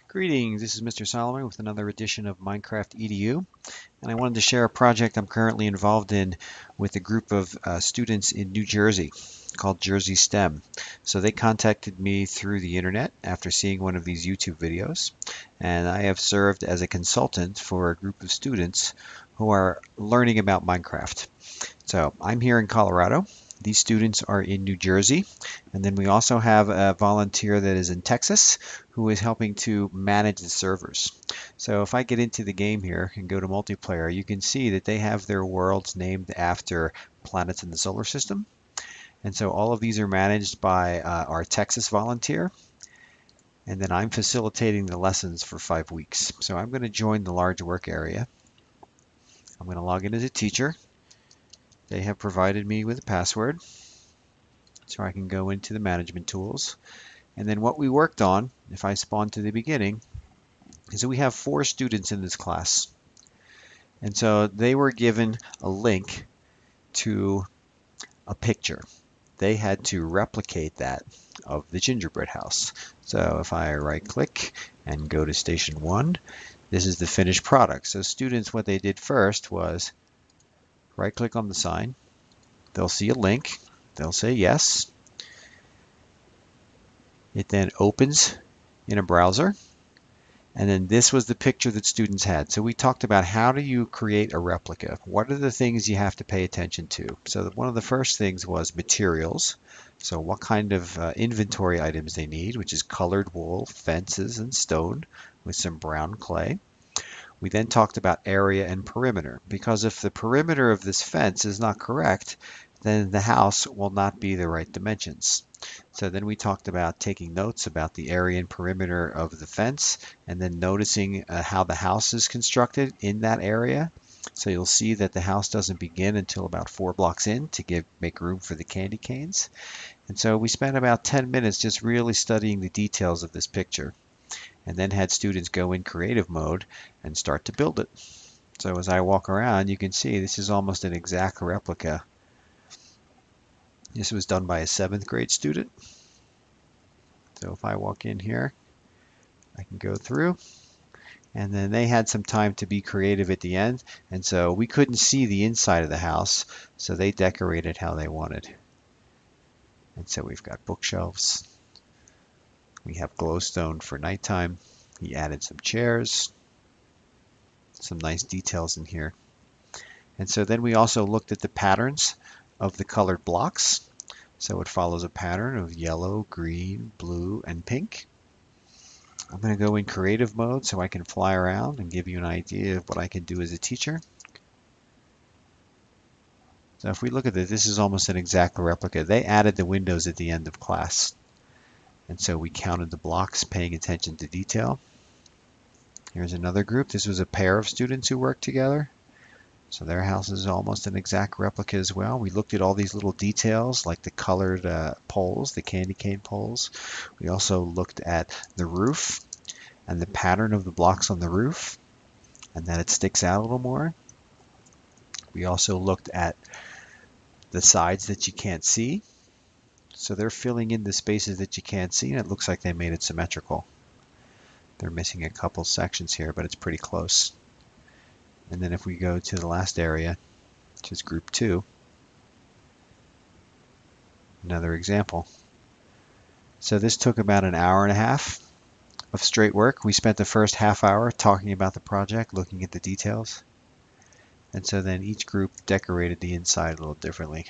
Greetings, this is Mr. Solomon with another edition of Minecraft EDU, and I wanted to share a project I'm currently involved in with a group of students in New Jersey called Jersey STEM. So they contacted me through the internet after seeing one of these YouTube videos, and I have served as a consultant for a group of students who are learning about Minecraft. So I'm here in Colorado. These students are in New Jersey, and then we also have a volunteer that is in Texas who is helping to manage the servers. So if I get into the game here and go to multiplayer, you can see that they have their worlds named after planets in the solar system. And so all of these are managed by our Texas volunteer, and then I'm facilitating the lessons for 5 weeks. So I'm going to join the large work area. I'm going to log in as a teacher. They have provided me with a password, so I can go into the management tools. And then what we worked on, if I spawn to the beginning, is that we have 4 students in this class. And so they were given a link to a picture. They had to replicate that of the gingerbread house. So if I right click and go to station 1, this is the finished product. So students, what they did first was right click on the sign. They'll see a link. They'll say yes. It then opens in a browser. And then this was the picture that students had. So we talked about how do you create a replica? What are the things you have to pay attention to? So one of the first things was materials. So what kind of inventory items they need, which is colored wool, fences, and stone with some brown clay. We then talked about area and perimeter, because if the perimeter of this fence is not correct, then the house will not be the right dimensions. So then we talked about taking notes about the area and perimeter of the fence, and then noticing how the house is constructed in that area. So you'll see that the house doesn't begin until about 4 blocks in to make room for the candy canes. And so we spent about 10 minutes just really studying the details of this picture, and then had students go in creative mode and start to build it. So as I walk around, you can see this is almost an exact replica. This was done by a 7th grade student. So if I walk in here, I can go through, and then they had some time to be creative at the end, and so we couldn't see the inside of the house, so they decorated how they wanted. And so we've got bookshelves. We have glowstone for nighttime. He added some chairs, some nice details in here. And so then we also looked at the patterns of the colored blocks. So it follows a pattern of yellow, green, blue, and pink. I'm going to go in creative mode so I can fly around and give you an idea of what I can do as a teacher. So if we look at this, this is almost an exact replica. They added the windows at the end of class. And so we counted the blocks, paying attention to detail. Here's another group. This was a pair of students who worked together. So their house is almost an exact replica as well. We looked at all these little details like the colored poles, the candy cane poles. We also looked at the roof and the pattern of the blocks on the roof, and that it sticks out a little more. We also looked at the sides that you can't see. So they're filling in the spaces that you can't see, and it looks like they made it symmetrical. They're missing a couple sections here, but it's pretty close. And then if we go to the last area, which is group 2, another example. So this took about an hour and a half of straight work. We spent the first half hour talking about the project, looking at the details. And so then each group decorated the inside a little differently.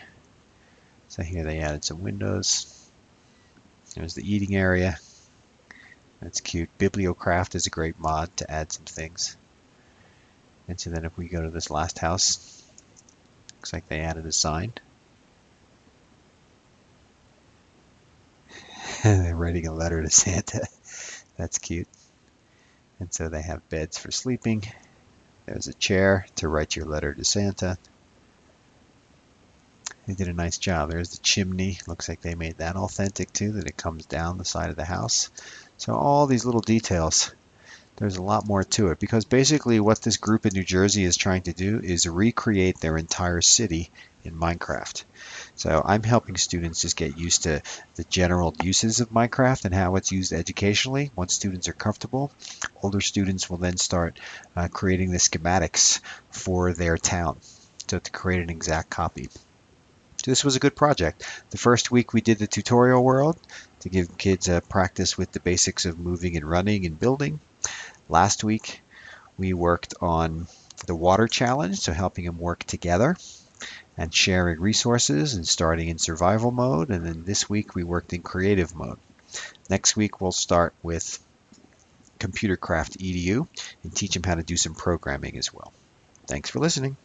So here they added some windows. There's the eating area. That's cute. Bibliocraft is a great mod to add some things. And so then if we go to this last house, looks like they added a sign. They're writing a letter to Santa. That's cute. And so they have beds for sleeping. There's a chair to write your letter to Santa. They did a nice job. There's the chimney. Looks like they made that authentic too, that it comes down the side of the house. So all these little details There's a lot more to it because basically what this group in New Jersey is trying to do is recreate their entire city in Minecraft. So I'm helping students just get used to the general uses of Minecraft and how it's used educationally. Once students are comfortable, older students will then start creating the schematics for their town, so to create an exact copy. So this was a good project. The first week we did the tutorial world to give kids a practice with the basics of moving and running and building. Last week we worked on the water challenge, so helping them work together and sharing resources and starting in survival mode. And then this week we worked in creative mode. Next week we'll start with Computercraft EDU and teach them how to do some programming as well. Thanks for listening.